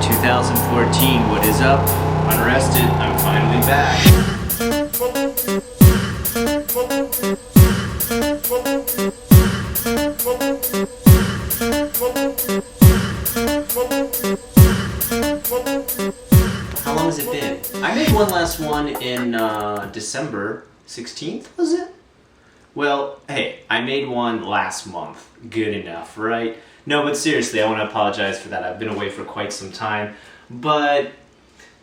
2014, what is up? Unrested, I'm finally back. How long has it been? I made one last one in December 16th, was it? Well, hey, I made one last month. Good enough, right? No, but seriously, I want to apologize for that. I've been away for quite some time. But,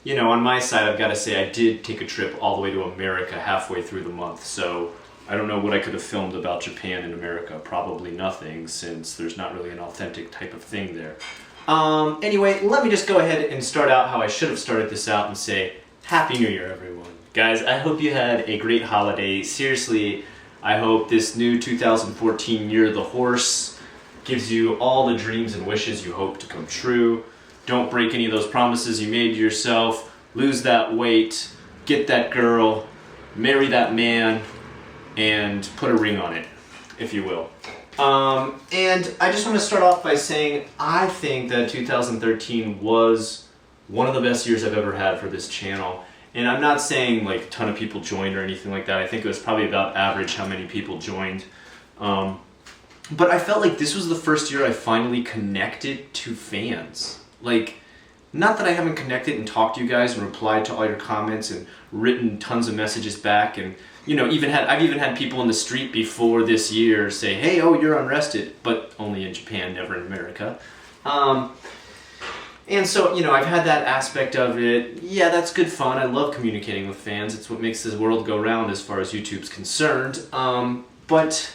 you know, on my side, I've got to say I did take a trip all the way to America halfway through the month. So I don't know what I could have filmed about Japan and America. Probably nothing, since there's not really an authentic type of thing there. Anyway, let me just go ahead and start out how I should have started this out and say, Happy New Year, everyone. Guys, I hope you had a great holiday. Seriously, I hope this new 2014 year of the horse gives you all the dreams and wishes you hope to come true. Don't break any of those promises you made to yourself. Lose that weight, get that girl, marry that man, and put a ring on it, if you will. And I just want to start off by saying I think that 2013 was one of the best years I've ever had for this channel. And I'm not saying like a ton of people joined or anything like that. I think it was probably about average how many people joined. But I felt like this was the first year I finally connected to fans. Like, not that I haven't connected and talked to you guys and replied to all your comments and written tons of messages back, and you know, I've even had people in the street before this year say, "Hey, oh, you're Unrested," but only in Japan, never in America. And so, you know, I've had that aspect of it. Yeah, that's good fun. I love communicating with fans. It's what makes this world go round as far as YouTube's concerned. But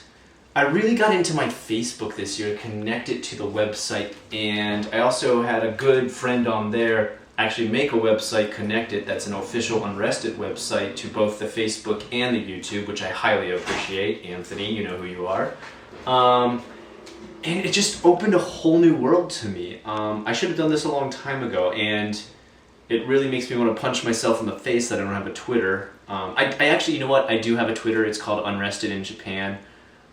I really got into my Facebook this year, connected to the website, and I also had a good friend on there actually make a website, connect it, that's an official Unrested website to both the Facebook and the YouTube, which I highly appreciate. Anthony, you know who you are. And it just opened a whole new world to me. I should have done this a long time ago, and it really makes me want to punch myself in the face that I don't have a Twitter. I actually, you know what, I do have a Twitter. It's called Unrested in Japan.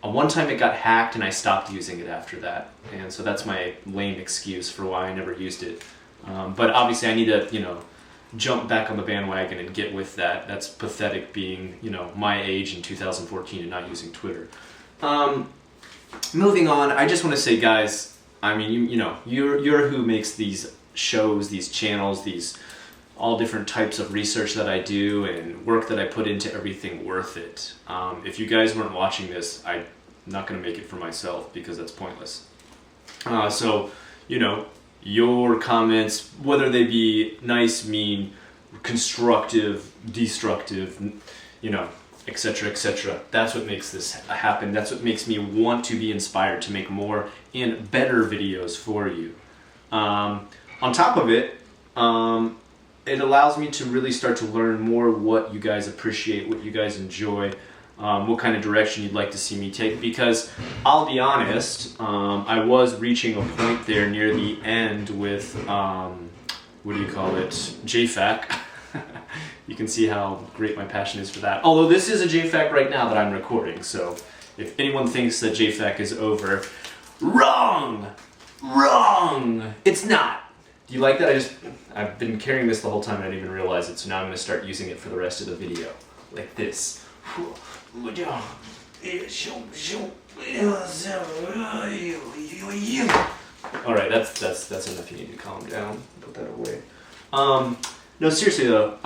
One time it got hacked and I stopped using it after that, and so that's my lame excuse for why I never used it. But obviously I need to, you know, jump back on the bandwagon and get with that. That's pathetic being, you know, my age in 2014 and not using Twitter. Moving on, I just want to say, guys, I mean, you know, you're who makes these shows, these channels, these all different types of research that I do and work that I put into everything worth it. If you guys weren't watching this, I'm not going to make it for myself because that's pointless. So, you know, your comments, whether they be nice, mean, constructive, destructive, you know, etc., etc. That's what makes this happen. That's what makes me want to be inspired to make more and better videos for you. On top of it, it allows me to really start to learn more what you guys appreciate, what you guys enjoy, what kind of direction you'd like to see me take, because I'll be honest, I was reaching a point there near the end with, what do you call it, JFAQ. You can see how great my passion is for that. Although this is a JFAQ right now that I'm recording, so if anyone thinks that JFAQ is over, wrong! Wrong! It's not! Do you like that? I've been carrying this the whole time and I didn't even realize it, so now I'm going to start using it for the rest of the video. Like this. Alright, that's enough. You need to calm down. Put that away. No, seriously though,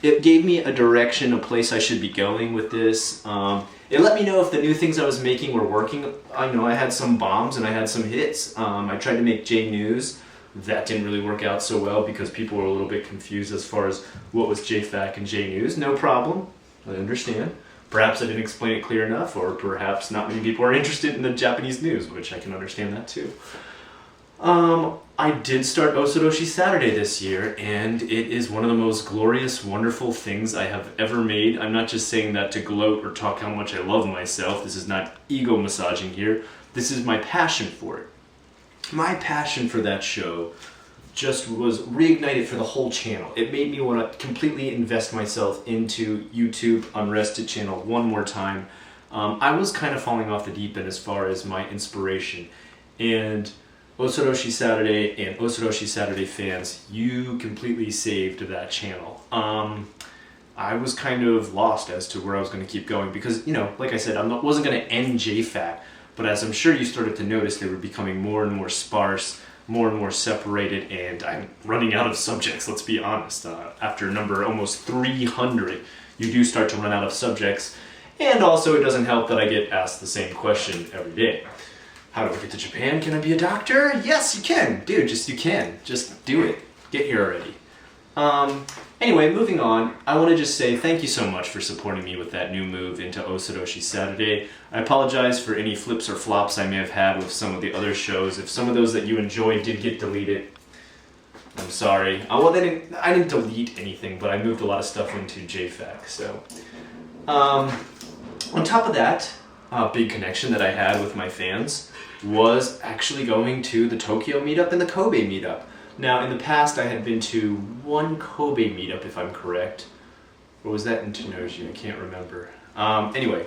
it gave me a direction, a place I should be going with this. It let me know if the new things I was making were working. I know I had some bombs and I had some hits. I tried to make J News. That didn't really work out so well because people were a little bit confused as far as what was JFAQ and J News. No problem, I understand. Perhaps I didn't explain it clear enough, or perhaps not many people are interested in the Japanese news, which I can understand that too. I did start Osodoshi Saturday this year, and it is one of the most glorious, wonderful things I have ever made. I'm not just saying that to gloat or talk how much I love myself. This is not ego massaging here. This is my passion for it. My passion for that show just was reignited for the whole channel. It made me want to completely invest myself into YouTube Unrested channel one more time. I was kind of falling off the deep end as far as my inspiration, and Osoroshi Saturday and Osoroshi Saturday fans, you completely saved that channel. I was kind of lost as to where I was going to keep going because, you know, like I said, wasn't going to end JFAQ, but as I'm sure you started to notice, they were becoming more and more sparse, more and more separated, and I'm running out of subjects, let's be honest. After number almost 300, you do start to run out of subjects, and also it doesn't help that I get asked the same question every day. How do I get to Japan? Can I be a doctor? Yes, you can. Dude, you can. Just do it. Get here already. Anyway, moving on, I want to just say thank you so much for supporting me with that new move into Osoroshi Saturday. I apologize for any flips or flops I may have had with some of the other shows. If some of those that you enjoyed did get deleted, I'm sorry. Well, I didn't delete anything, but I moved a lot of stuff into JFAQ. So, on top of that, a big connection that I had with my fans was actually going to the Tokyo meetup and the Kobe meetup. Now, in the past, I had been to one Kobe meetup, if I'm correct. Or was that in Tennoji? I can't remember. Anyway,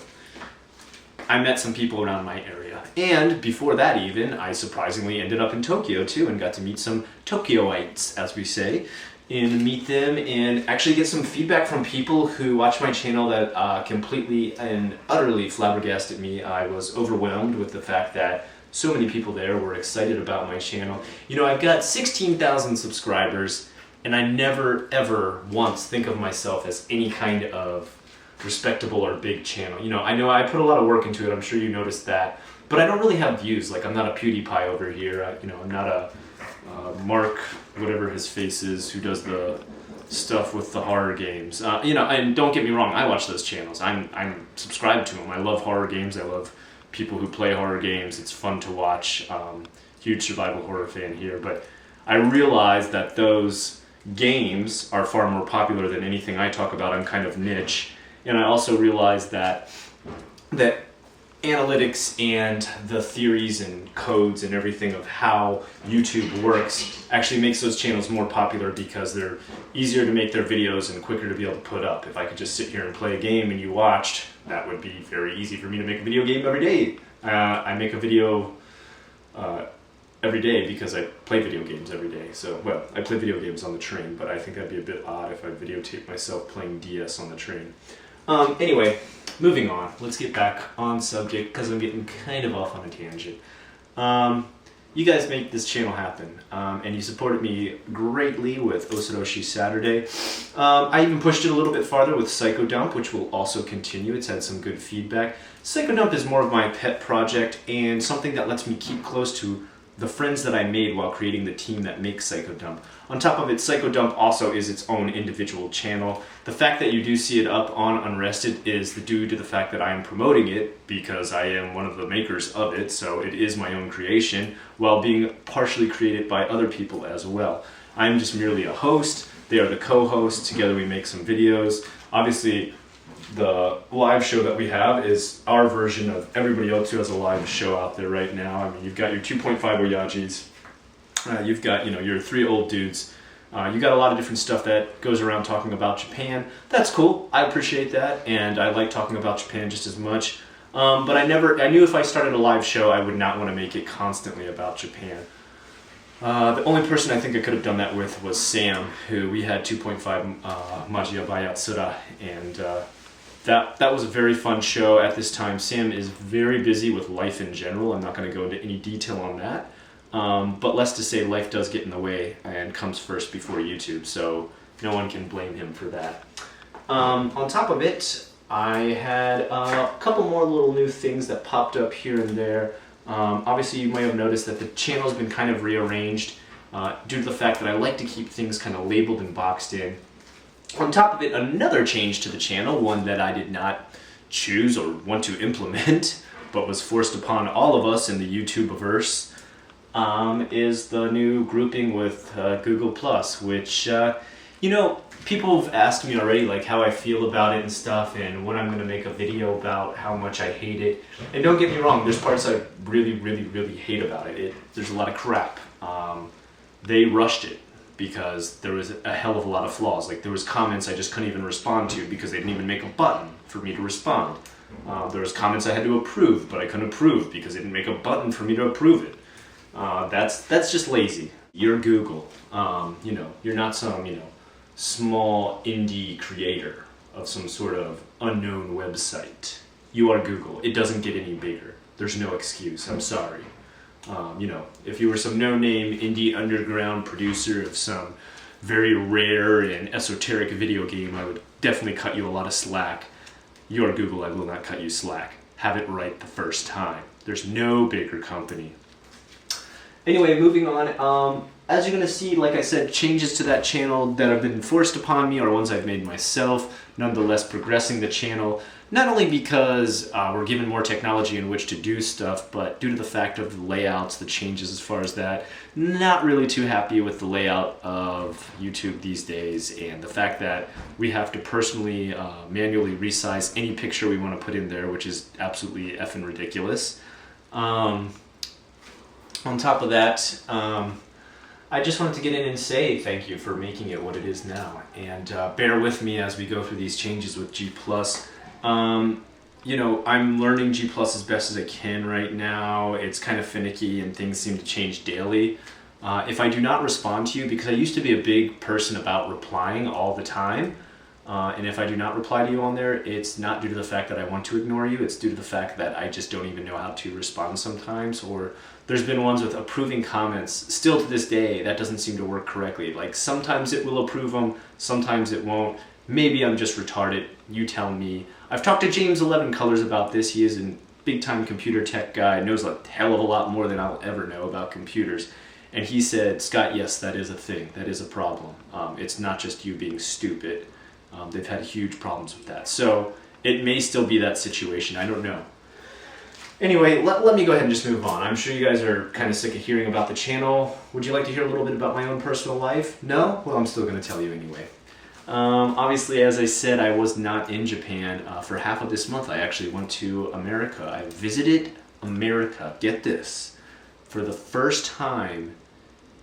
I met some people around my area. And before that even, I surprisingly ended up in Tokyo too and got to meet some Tokyoites, as we say, and meet them and actually get some feedback from people who watch my channel that completely and utterly flabbergasted me. I was overwhelmed with the fact that so many people there were excited about my channel. You know, I've got 16,000 subscribers, and I never, ever once think of myself as any kind of respectable or big channel. You know I put a lot of work into it, I'm sure you noticed that, but I don't really have views. Like, I'm not a PewDiePie over here, I'm not a Mark, whatever his face is, who does the stuff with the horror games. And don't get me wrong, I watch those channels. I'm subscribed to them. I love horror games, I love people who play horror games. It's fun to watch. Huge survival horror fan here, but I realize that those games are far more popular than anything I talk about. I'm kind of niche, and I also realize that analytics and the theories and codes and everything of how YouTube works actually makes those channels more popular because they're easier to make their videos and quicker to be able to put up. If I could just sit here and play a game and you watched, that would be very easy for me to make a video game every day. I make a video every day because I play video games every day. So, well, I play video games on the train, but I think that'd be a bit odd if I videotaped myself playing DS on the train. Anyway, moving on. Let's get back on subject because I'm getting kind of off on a tangent. You guys make this channel happen, and you supported me greatly with Osoroshi Saturday. I even pushed it a little bit farther with Psycho Dump, which will also continue. It's had some good feedback. Psycho Dump is more of my pet project and something that lets me keep close to the friends that I made while creating the team that makes Psycho Dump. On top of it, Psycho Dump also is its own individual channel. The fact that you do see it up on Unrested is due to the fact that I am promoting it because I am one of the makers of it, so it is my own creation, while being partially created by other people as well. I am just merely a host. They are the co-hosts. Together we make some videos. Obviously, the live show that we have is our version of everybody else who has a live show out there right now. I mean, you've got your 2.5 Oyajis, you've got, your 3 old dudes, you got a lot of different stuff that goes around talking about Japan. That's cool, I appreciate that, and I like talking about Japan just as much, but I knew if I started a live show, I would not want to make it constantly about Japan. The only person I think I could have done that with was Sam, who we had 2.5 Magia Bayatsura, and that was a very fun show at this time. Sam is very busy with life in general. I'm not going to go into any detail on that. But less to say, life does get in the way and comes first before YouTube, so no one can blame him for that. On top of it, I had a couple more little new things that popped up here and there. Obviously, you may have noticed that the channel's been kind of rearranged due to the fact that I like to keep things kind of labeled and boxed in. On top of it, another change to the channel, one that I did not choose or want to implement, but was forced upon all of us in the YouTube-averse, is the new grouping with Google+, which, people have asked me already, like, how I feel about it and stuff, and when I'm going to make a video about how much I hate it. And don't get me wrong, there's parts I really, really, really hate about it. There's a lot of crap. They rushed it because there was a hell of a lot of flaws. Like, there was comments I just couldn't even respond to because they didn't even make a button for me to respond. There was comments I had to approve, but I couldn't approve because they didn't make a button for me to approve it. That's just lazy. You're Google. You know, you're not some, you know, small indie creator of some sort of unknown website. You are Google. It doesn't get any bigger. There's no excuse. I'm sorry. You know, if you were some no-name indie underground producer of some very rare and esoteric video game, I would definitely cut you a lot of slack. You are Google. I will not cut you slack. Have it right the first time. There's no bigger company. Anyway, moving on. As you're going to see, like I said, changes to that channel that have been forced upon me are ones I've made myself, nonetheless progressing the channel, not only because we're given more technology in which to do stuff, but due to the fact of the layouts, the changes as far as that. Not really too happy with the layout of YouTube these days, and the fact that we have to personally, manually resize any picture we want to put in there, which is absolutely effing ridiculous. On top of that, I just wanted to get in and say thank you for making it what it is now, and bear with me as we go through these changes with G+. You know, I'm learning G+ as best as I can right now. It's kind of finicky and things seem to change daily. If I do not respond to you, because I used to be a big person about replying all the time, and if I do not reply to you on there, it's not due to the fact that I want to ignore you, it's due to the fact that I just don't even know how to respond sometimes, or there's been ones with approving comments. Still to this day, that doesn't seem to work correctly. Like, sometimes it will approve them, sometimes it won't. Maybe I'm just retarded, you tell me. I've talked to James 11 Colors about this. He is a big-time computer tech guy, knows a hell of a lot more than I'll ever know about computers. And he said, Scott, yes, that is a thing, that is a problem. It's not just you being stupid. They've had huge problems with that. So it may still be that situation, I don't know. Anyway, let me go ahead and just move on. I'm sure you guys are kind of sick of hearing about the channel. Would you like to hear a little bit about my own personal life? No? Well, I'm still going to tell you anyway. Obviously, as I said, I was not in Japan for half of this month. I actually went to America. I visited America, get this, for the first time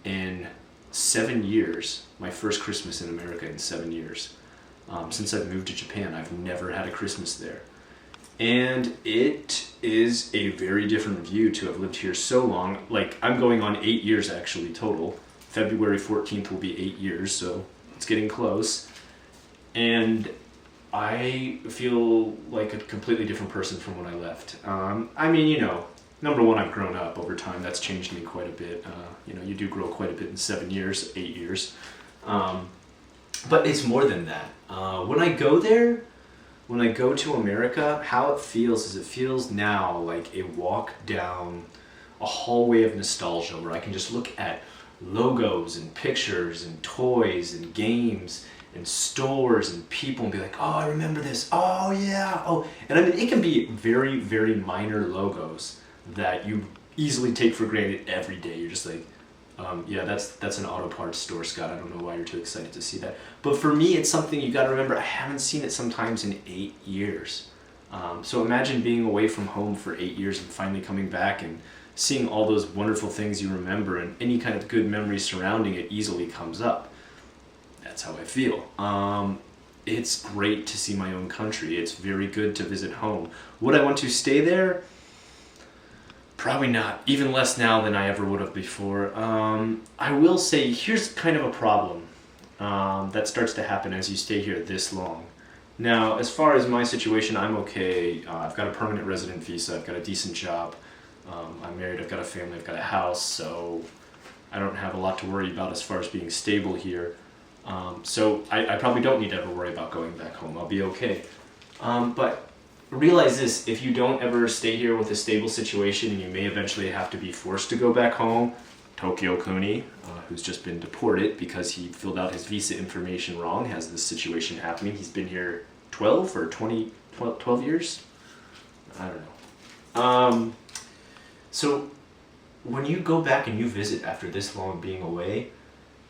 in 7 years. My first Christmas in America in 7 years. Since I've moved to Japan, I've never had a Christmas there. And it is a very different view to have lived here so long. Like, I'm going on 8 years actually total. February 14th will be 8 years, so it's getting close. And I feel like a completely different person from when I left. I mean, you know, number one, I've grown up over time. That's changed me quite a bit. You know, you do grow quite a bit in 7 years, 8 years. But it's more than that. When I go there, when I go to America, how it feels is it feels now like a walk down a hallway of nostalgia where I can just look at logos and pictures and toys and games and stores and people and be like, oh, I remember this. Oh, yeah. Oh, and I mean, it can be very, very minor logos that you easily take for granted every day. You're just like, yeah, that's an auto parts store, Scott. I don't know why you're too excited to see that. But for me, it's something you got to remember. I haven't seen it sometimes in 8 years. So imagine being away from home for 8 years and finally coming back and seeing all those wonderful things you remember, and any kind of good memory surrounding it easily comes up. That's how I feel. It's great to see my own country. It's very good to visit home. Would I want to stay there? Probably not, even less now than I ever would have before. I will say, here's kind of a problem that starts to happen as you stay here this long. Now, as far as my situation, I'm okay. I've got a permanent resident visa, I've got a decent job, I'm married, I've got a family, I've got a house, so I don't have a lot to worry about as far as being stable here. So I probably don't need to ever worry about going back home. I'll be okay. But realize this, if you don't ever stay here with a stable situation and you may eventually have to be forced to go back home, Tokyo Kuni, who's just been deported because he filled out his visa information wrong, has this situation happening. He's been here 12 or 12 years? I don't know. So when you go back and you visit after this long being away,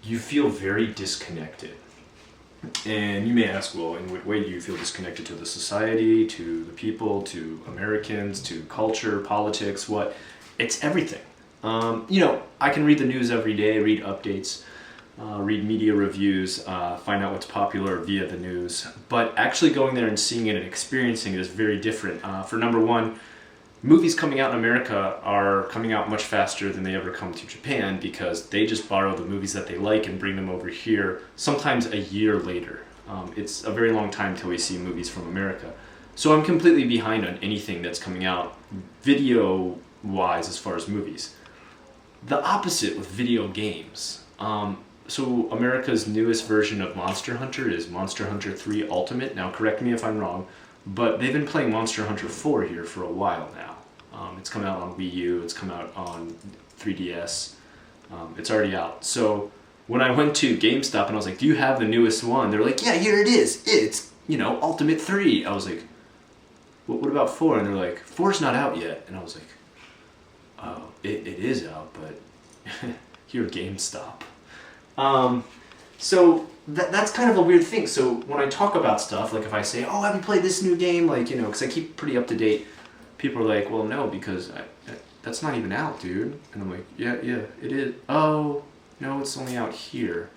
you feel very disconnected. And you may ask, well, in what way do you feel disconnected to the society, to the people, to Americans, to culture, politics, what? It's everything. You know, I can read the news every day, read updates, read media reviews, find out what's popular via the news. But actually going there and seeing it and experiencing it is very different. For number one, movies coming out in America are coming out much faster than they ever come to Japan because they just borrow the movies that they like and bring them over here, sometimes a year later. It's a very long time till we see movies from America. So I'm completely behind on anything that's coming out video-wise as far as movies. The opposite with video games. So America's newest version of Monster Hunter is Monster Hunter 3 Ultimate. Now correct me if I'm wrong, but they've been playing Monster Hunter 4 here for a while now. It's come out on Wii U, it's come out on 3DS, it's already out. So when I went to GameStop and I was like, do you have the newest one? They're like, yeah, here it is. It's, Ultimate 3. I was like, what about 4? And they're like, 4's not out yet. And I was like, oh, it is out, but here at GameStop. So that's kind of a weird thing. So when I talk about stuff, like if I say, oh, have you played this new game? Like, because I keep pretty up to date. People are like, well, no, because that's not even out, dude. And I'm like, yeah, it is. Oh, no, it's only out here.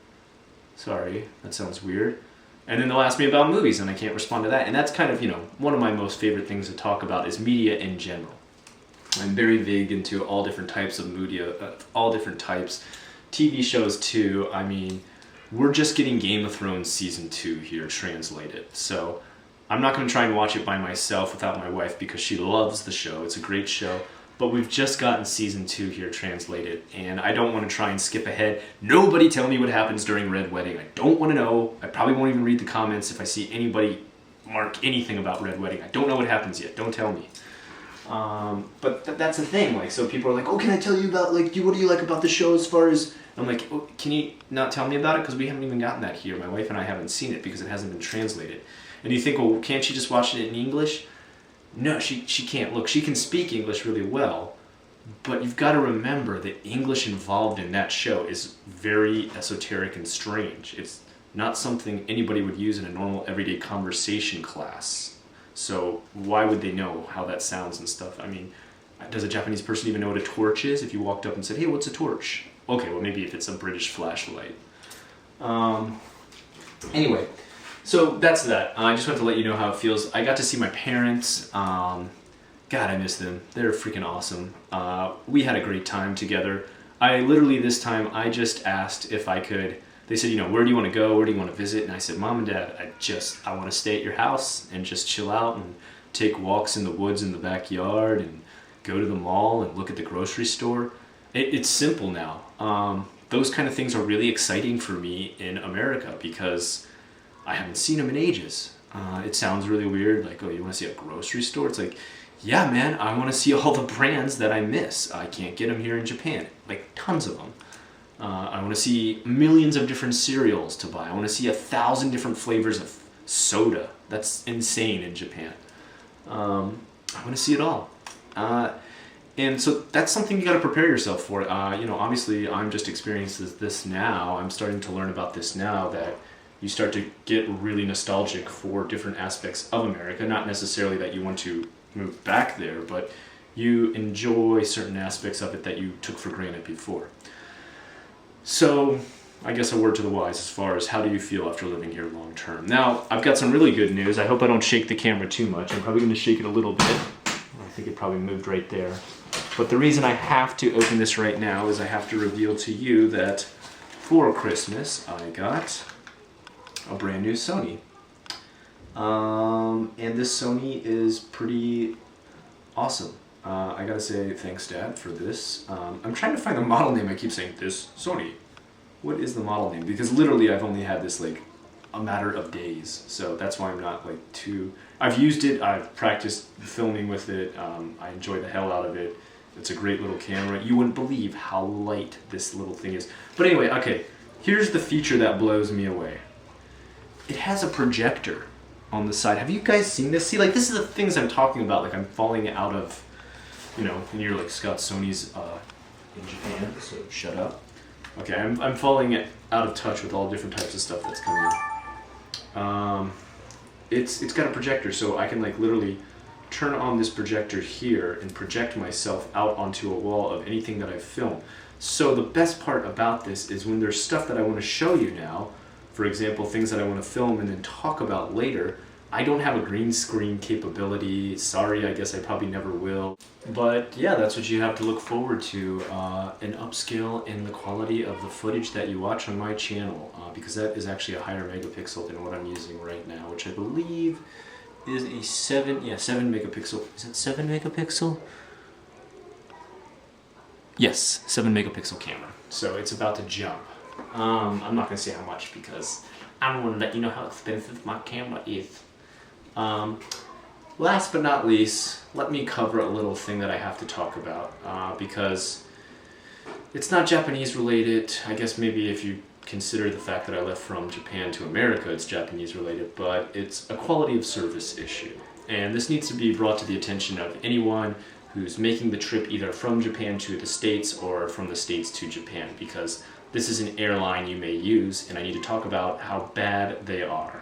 Sorry, that sounds weird. And then they'll ask me about movies, and I can't respond to that. And that's kind of, one of my most favorite things to talk about is media in general. I'm very big into all different types of media, all different types. TV shows, too. I mean, we're just getting Game of Thrones Season 2 here translated. So I'm not going to try and watch it by myself without my wife because she loves the show. It's a great show. But we've just gotten Season 2 here translated, and I don't want to try and skip ahead. Nobody tell me what happens during Red Wedding. I don't want to know. I probably won't even read the comments if I see anybody mark anything about Red Wedding. I don't know what happens yet. Don't tell me. But that's the thing. Like, so people are like, oh, can I tell you about, like, what do you like about the show as far as... I'm like, oh, can you not tell me about it? Because we haven't even gotten that here. My wife and I haven't seen it because it hasn't been translated. And you think, well, can't she just watch it in English? No, she can't. Look, she can speak English really well, but you've got to remember that English involved in that show is very esoteric and strange. It's not something anybody would use in a normal everyday conversation class. So why would they know how that sounds and stuff? I mean, does a Japanese person even know what a torch is? If you walked up and said, hey, what's a torch? Okay, well, maybe if it's a British flashlight. Anyway. So that's that. I just wanted to let you know how it feels. I got to see my parents. God, I miss them. They're freaking awesome. We had a great time together. I literally this time, I just asked if I could. They said, where do you want to go? Where do you want to visit? And I said, Mom and Dad, I want to stay at your house and just chill out and take walks in the woods in the backyard and go to the mall and look at the grocery store. It's simple now. Those kind of things are really exciting for me in America because I haven't seen them in ages. It sounds really weird, like, oh, you want to see a grocery store? It's like, yeah, man, I want to see all the brands that I miss. I can't get them here in Japan, like tons of them. I want to see millions of different cereals to buy. I want to see 1,000 different flavors of soda. That's insane in Japan. I want to see it all. And so that's something you got to prepare yourself for. Obviously, I'm just experiencing this now. I'm starting to learn about this now that you start to get really nostalgic for different aspects of America. Not necessarily that you want to move back there, but you enjoy certain aspects of it that you took for granted before. So I guess a word to the wise as far as how do you feel after living here long term. Now, I've got some really good news. I hope I don't shake the camera too much. I'm probably going to shake it a little bit. I think it probably moved right there. But the reason I have to open this right now is I have to reveal to you that for Christmas I got a brand new Sony. And this Sony is pretty awesome. I gotta say thanks, Dad, for this. I'm trying to find the model name. I keep saying this Sony. What is the model name? Because literally I've only had this like a matter of days. So that's why I'm not like too... I've used it, I've practiced filming with it. I enjoy the hell out of it. It's a great little camera. You wouldn't believe how light this little thing is. But anyway, okay, here's the feature that blows me away. It has a projector on the side. Have you guys seen this? See, like, this is the things I'm talking about. Like, I'm falling out of, and you're like, Scott, Sony's in Japan, so shut up. Okay, I'm falling out of touch with all different types of stuff that's coming in. It's got a projector, so I can, like, literally turn on this projector here and project myself out onto a wall of anything that I film. So the best part about this is when there's stuff that I want to show you now, for example, things that I want to film and then talk about later, I don't have a green screen capability. Sorry, I guess I probably never will. But yeah, that's what you have to look forward to, an upscale in the quality of the footage that you watch on my channel, because that is actually a higher megapixel than what I'm using right now, which I believe is a 7 megapixel. Is it 7 megapixel? Yes, 7 megapixel camera. So it's about to jump. I'm not going to say how much because I don't want to let you know how expensive my camera is. Last but not least, let me cover a little thing that I have to talk about, because it's not Japanese related. I guess maybe if you consider the fact that I left from Japan to America, it's Japanese related, but it's a quality of service issue. And this needs to be brought to the attention of anyone who's making the trip either from Japan to the States or from the States to Japan, because this is an airline you may use, and I need to talk about how bad they are.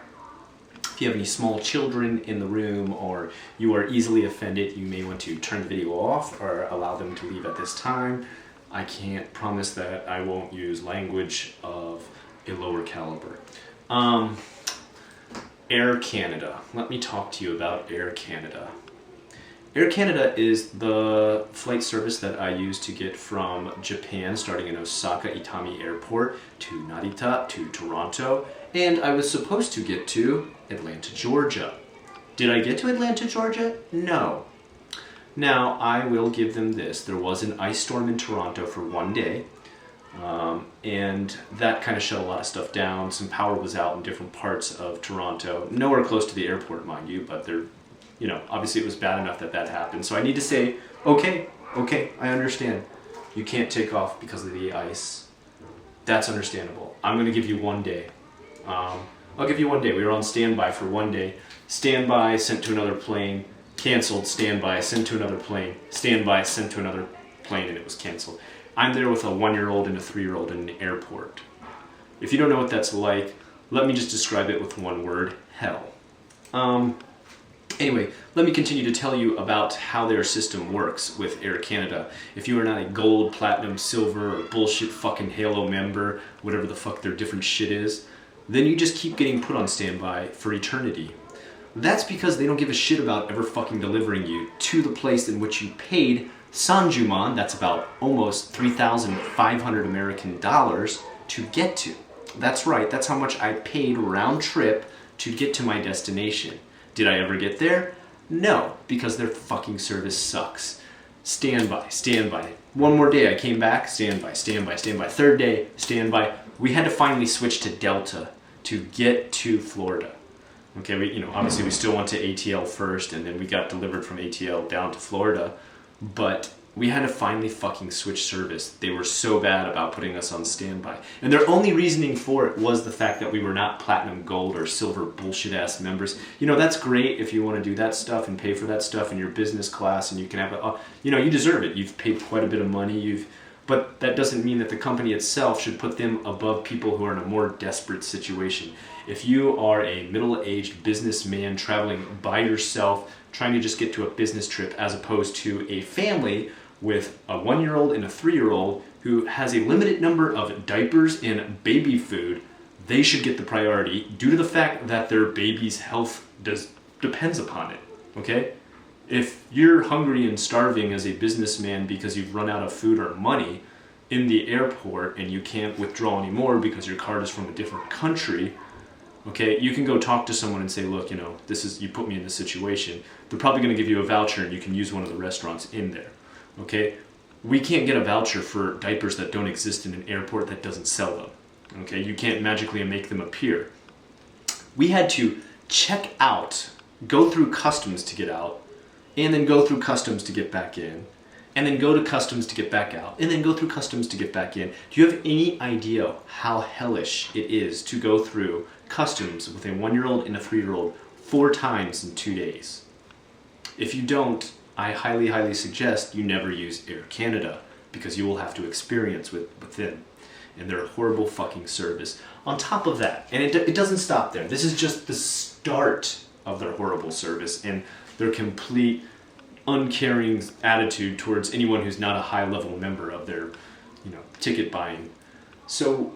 If you have any small children in the room or you are easily offended, you may want to turn the video off or allow them to leave at this time. I can't promise that I won't use language of a lower caliber. Air Canada. Let me talk to you about Air Canada. Air Canada is the flight service that I use to get from Japan, starting in Osaka Itami Airport, to Narita, to Toronto, and I was supposed to get to Atlanta, Georgia. Did I get to Atlanta, Georgia? No. Now, I will give them this. There was an ice storm in Toronto for one day, and that kind of shut a lot of stuff down. Some power was out in different parts of Toronto, nowhere close to the airport, mind you, but they're, you know, obviously it was bad enough that that happened. So I need to say, okay, I understand. You can't take off because of the ice. That's understandable. I'm going to give you 1 day. I'll give you 1 day. We were on standby for 1 day. Standby, sent to another plane, canceled, standby, sent to another plane, standby, sent to another plane, and it was canceled. I'm there with a 1-year-old and a 3-year-old in an airport. If you don't know what that's like, let me just describe it with one word: hell. Anyway, let me continue to tell you about how their system works with Air Canada. If you are not a gold, platinum, silver, or bullshit fucking Halo member, whatever the fuck their different shit is, then you just keep getting put on standby for eternity. That's because they don't give a shit about ever fucking delivering you to the place in which you paid Sanjuman, that's about almost 3,500 American dollars, to get to. That's right, that's how much I paid round trip to get to my destination. Did I ever get there? No, because their fucking service sucks. Standby, standby. 1 more day, I came back, standby, standby, standby. 3rd day, standby. We had to finally switch to Delta to get to Florida. Okay, obviously we still went to ATL first, and then we got delivered from ATL down to Florida, but we had to finally fucking switch service. They were so bad about putting us on standby. And their only reasoning for it was the fact that we were not platinum, gold, or silver bullshit ass members. That's great if you want to do that stuff and pay for that stuff in your business class, and you can have you deserve it. You've paid quite a bit of money, but that doesn't mean that the company itself should put them above people who are in a more desperate situation. If you are a middle-aged businessman traveling by yourself, trying to just get to a business trip, as opposed to a family with a 1-year-old and a 3-year-old who has a limited number of diapers and baby food, they should get the priority due to the fact that their baby's health depends upon it, okay? If you're hungry and starving as a businessman because you've run out of food or money in the airport and you can't withdraw anymore because your card is from a different country, okay, you can go talk to someone and say, look, you put me in this situation. They're probably going to give you a voucher and you can use one of the restaurants in there, okay? We can't get a voucher for diapers that don't exist in an airport that doesn't sell them, okay? You can't magically make them appear. We had to check out, go through customs to get out, and then go through customs to get back in, and then go to customs to get back out, and then go through customs to get back in. Do you have any idea how hellish it is to go through customs with a 1-year-old and a 3-year-old 4 times in 2 days? If you don't, I highly, highly suggest you never use Air Canada, because you will have to experience with them and their horrible fucking service. On top of that, and it doesn't stop there. This is just the start of their horrible service and their complete uncaring attitude towards anyone who's not a high-level member of their, ticket buying. So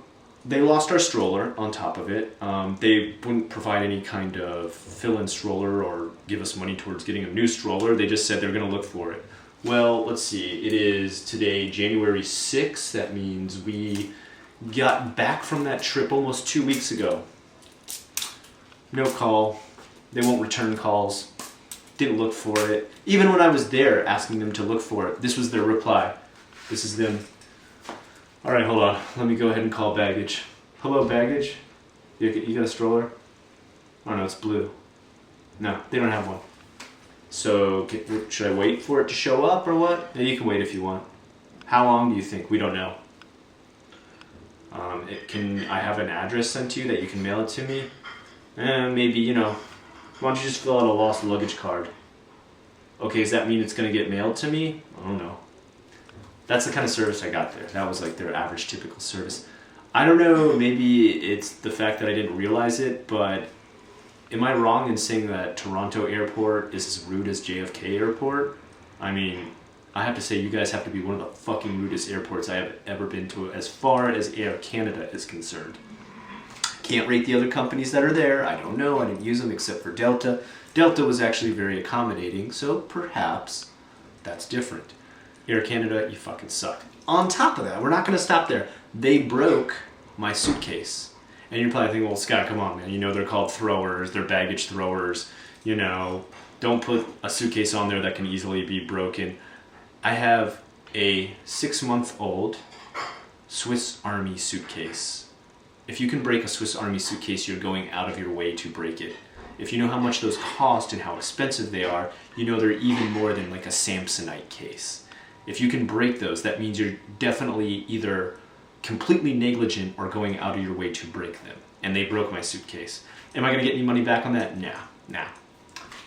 they lost our stroller on top of it. They wouldn't provide any kind of fill-in stroller or give us money towards getting a new stroller. They just said they're going to look for it. Well, let's see. It is today, January 6th. That means we got back from that trip almost 2 weeks ago. No call. They won't return calls. Didn't look for it. Even when I was there asking them to look for it, this was their reply. This is them. All right, hold on. Let me go ahead and call baggage. Hello, baggage? You got a stroller? Oh no, it's blue. No, they don't have one. So should I wait for it to show up or what? Yeah, you can wait if you want. How long do you think? We don't know. Can I have an address sent to you that you can mail it to me? Maybe, you know. Why don't you just fill out a lost luggage card? Okay, does that mean it's going to get mailed to me? I don't know. That's the kind of service I got there. That was like their average typical service. I don't know, maybe it's the fact that I didn't realize it, but am I wrong in saying that Toronto Airport is as rude as JFK Airport? I mean, I have to say you guys have to be one of the fucking rudest airports I have ever been to as far as Air Canada is concerned. Can't rate the other companies that are there. I don't know. I didn't use them except for Delta. Delta was actually very accommodating, so perhaps that's different. Air Canada, you fucking suck. On top of that, we're not going to stop there. They broke my suitcase. And you're probably thinking, well, Scott, come on, man. You know they're called throwers. They're baggage throwers. You know, don't put a suitcase on there that can easily be broken. I have a 6-month-old Swiss Army suitcase. If you can break a Swiss Army suitcase, you're going out of your way to break it. If you know how much those cost and how expensive they are, you know they're even more than like a Samsonite case. If you can break those, that means you're definitely either completely negligent or going out of your way to break them. And they broke my suitcase. Am I going to get any money back on that? No, I'm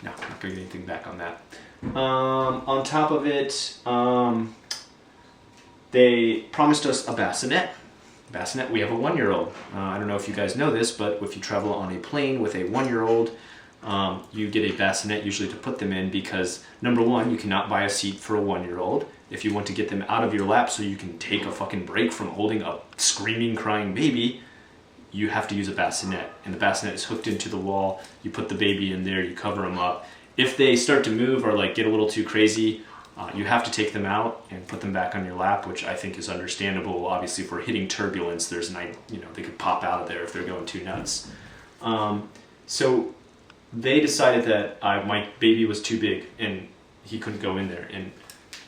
not going to get anything back on that. On top of it, they promised us a bassinet. Bassinet, we have a 1-year-old. I don't know if you guys know this, but if you travel on a plane with a 1-year-old, you get a bassinet usually to put them in because, number one, you cannot buy a seat for a 1-year-old. If you want to get them out of your lap so you can take a fucking break from holding a screaming, crying baby, you have to use a bassinet. And the bassinet is hooked into the wall. You put the baby in there, you cover them up. If they start to move or like get a little too crazy, you have to take them out and put them back on your lap, which I think is understandable. Obviously, if we're hitting turbulence, there's they could pop out of there if they're going too nuts. So they decided that my baby was too big and he couldn't go in there. And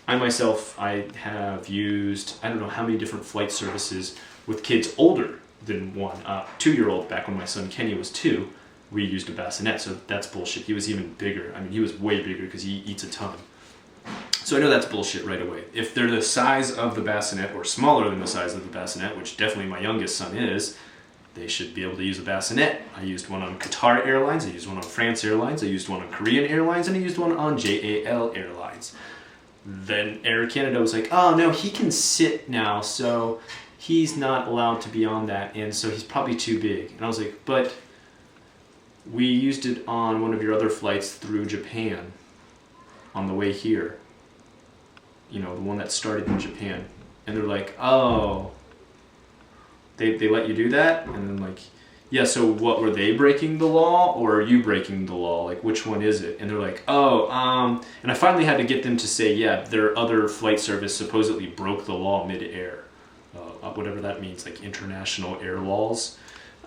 I myself, I have used, I don't know how many different flight services with kids older than 1. 2-year-old, back when my son Kenny was 2, we used a bassinet, so that's bullshit. He was even bigger. I mean, he was way bigger because he eats a ton. So I know that's bullshit right away. If they're the size of the bassinet or smaller than the size of the bassinet, which definitely my youngest son is, they should be able to use a bassinet. I used one on Qatar Airlines, I used one on France Airlines, I used one on Korean Airlines, and I used one on JAL Airlines. Then Air Canada was like, oh no, he can sit now, so he's not allowed to be on that, and so he's probably too big. And I was like, but we used it on one of your other flights through Japan on the way here. You know, the one that started in Japan. And they're like, oh, they let you do that? And then like, yeah, so what, were they breaking the law or are you breaking the law? Like, which one is it? And they're like, oh, and I finally had to get them to say, yeah, their other flight service supposedly broke the law mid-air. Whatever that means, like international air laws.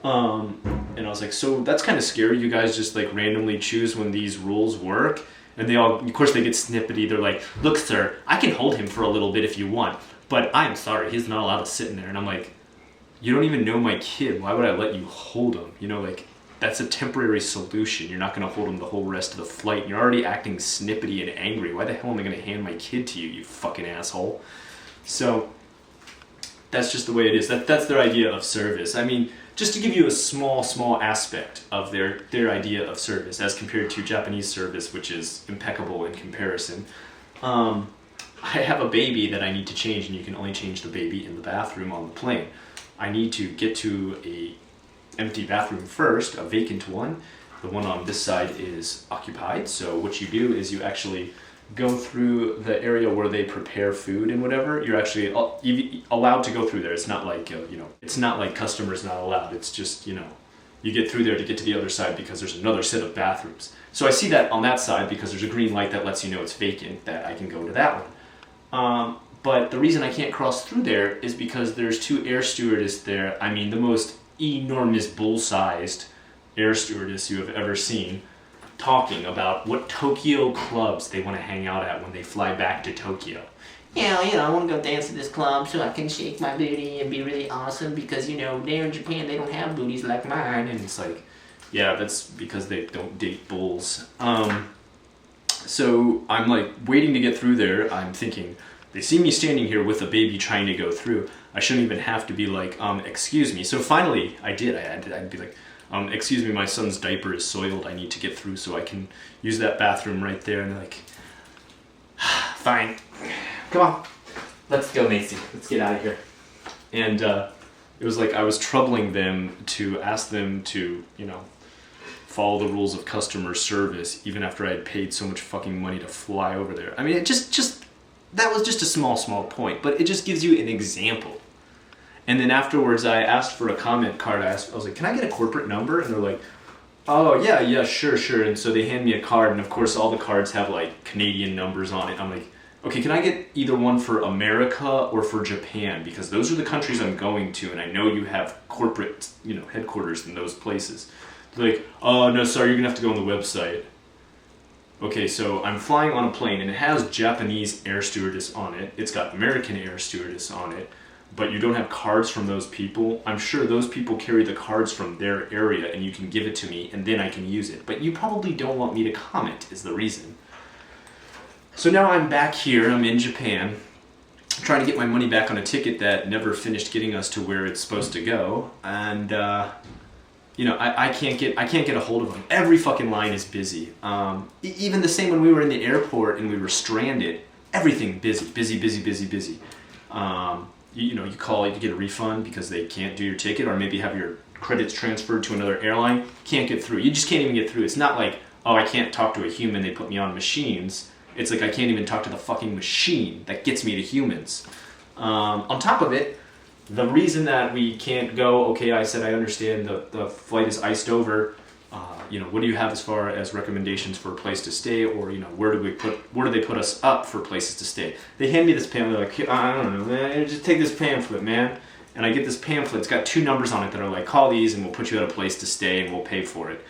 And I was like, so that's kind of scary. You guys just like randomly choose when these rules work. And they all, of course, they get snippety. They're like, look, sir, I can hold him for a little bit if you want, but I'm sorry, he's not allowed to sit in there. And I'm like, you don't even know my kid. Why would I let you hold him? You know, like, that's a temporary solution. You're not going to hold him the whole rest of the flight. You're already acting snippety and angry. Why the hell am I going to hand my kid to you, you fucking asshole? So that's just the way it is. That's their idea of service. I mean, just to give you a small aspect of their idea of service as compared to Japanese service, which is impeccable in comparison. I have a baby that I need to change, and you can only change the baby in the bathroom on the plane. I need to get to a empty bathroom first, a vacant one. The one on this side is occupied, so what you do is you actually go through the area where they prepare food and whatever, you're actually allowed to go through there. It's not like, it's not like customers not allowed. It's just, you get through there to get to the other side because there's another set of bathrooms. So I see that on that side because there's a green light that lets you know it's vacant, that I can go to that one. But the reason I can't cross through there is because there's 2 air stewardess there. I mean, the most enormous bull-sized air stewardess you have ever seen, talking about what Tokyo clubs they want to hang out at when they fly back to Tokyo. Yeah, I want to go dance at this club so I can shake my booty and be really awesome because, there in Japan they don't have booties like mine. And it's like, yeah, that's because they don't date bulls. So I'm like waiting to get through there. I'm thinking, they see me standing here with a baby trying to go through. I shouldn't even have to be like, excuse me. So finally I did. I'd be like, excuse me, my son's diaper is soiled. I need to get through so I can use that bathroom right there. And they're like, fine. Come on. Let's go, Macy. Let's get out of here. And it was like I was troubling them to ask them to, follow the rules of customer service even after I had paid so much fucking money to fly over there. I mean, it just that was just a small point, but it just gives you an example. And then afterwards, I asked for a comment card. I was like, can I get a corporate number? And they're like, oh, yeah, sure. And so they hand me a card, and of course, all the cards have like Canadian numbers on it. I'm like, okay, can I get either one for America or for Japan? Because those are the countries I'm going to, and I know you have corporate, headquarters in those places. They're like, oh, no, sorry, you're gonna have to go on the website. Okay, so I'm flying on a plane, and it has Japanese air stewardess on it. It's got American air stewardess on it. But you don't have cards from those people. I'm sure those people carry the cards from their area and you can give it to me and then I can use it. But you probably don't want me to comment is the reason. So now I'm back here, I'm in Japan, trying to get my money back on a ticket that never finished getting us to where it's supposed to go. And, I can't get a hold of them. Every fucking line is busy. Even the same when we were in the airport and we were stranded, everything busy. You call, you get a refund because they can't do your ticket, or maybe have your credits transferred to another airline. Can't get through. You just can't even get through. It's not like, oh, I can't talk to a human, they put me on machines. It's like I can't even talk to the fucking machine that gets me to humans. On top of it, the reason that we can't go, okay, I said I understand the flight is iced over. What do you have as far as recommendations for a place to stay, or where do they put us up for places to stay? They hand me this pamphlet, like, I don't know, man, just take this pamphlet, man. And I get this pamphlet. It's got 2 numbers on it that are like, call these and we'll put you at a place to stay and we'll pay for it.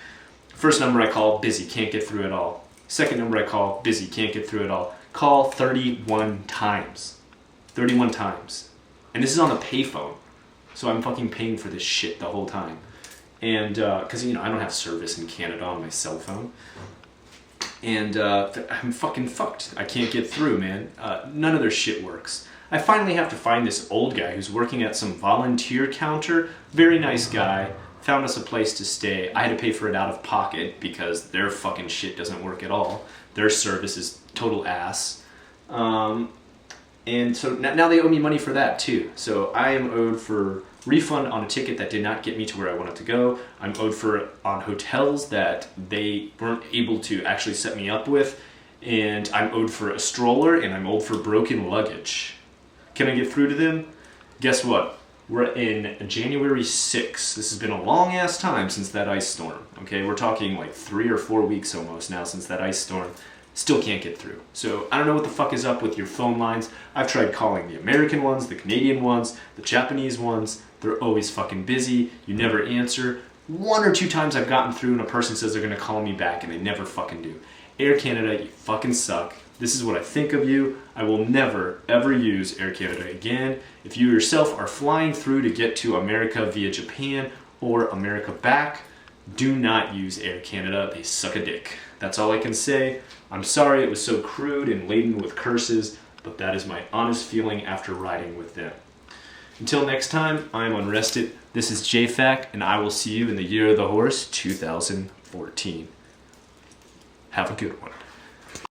First number I call, busy, can't get through at all. Second number I call, busy, can't get through at all. Call 31 times. 31 times. And this is on the payphone. So I'm fucking paying for this shit the whole time. And, because, I don't have service in Canada on my cell phone. And I'm fucking fucked. I can't get through, man. None of their shit works. I finally have to find this old guy who's working at some volunteer counter. Very nice guy. Found us a place to stay. I had to pay for it out of pocket because their fucking shit doesn't work at all. Their service is total ass. And so now they owe me money for that too. So I am owed for refund on a ticket that did not get me to where I wanted to go. I'm owed on hotels that they weren't able to actually set me up with. And I'm owed for a stroller, and I'm owed for broken luggage. Can I get through to them? Guess what? We're in January 6th. This has been a long ass time since that ice storm. Okay, we're talking like 3 or 4 weeks almost now since that ice storm. Still can't get through. So I don't know what the fuck is up with your phone lines. I've tried calling the American ones, the Canadian ones, the Japanese ones. They're always fucking busy. You never answer. 1 or 2 times I've gotten through and a person says they're gonna call me back and they never fucking do. Air Canada, you fucking suck. This is what I think of you. I will never, ever use Air Canada again. If you yourself are flying through to get to America via Japan or America back, do not use Air Canada. They suck a dick. That's all I can say. I'm sorry it was so crude and laden with curses, but that is my honest feeling after riding with them. Until next time, I'm Unrested. This is JFAQ, and I will see you in the Year of the Horse 2014. Have a good one.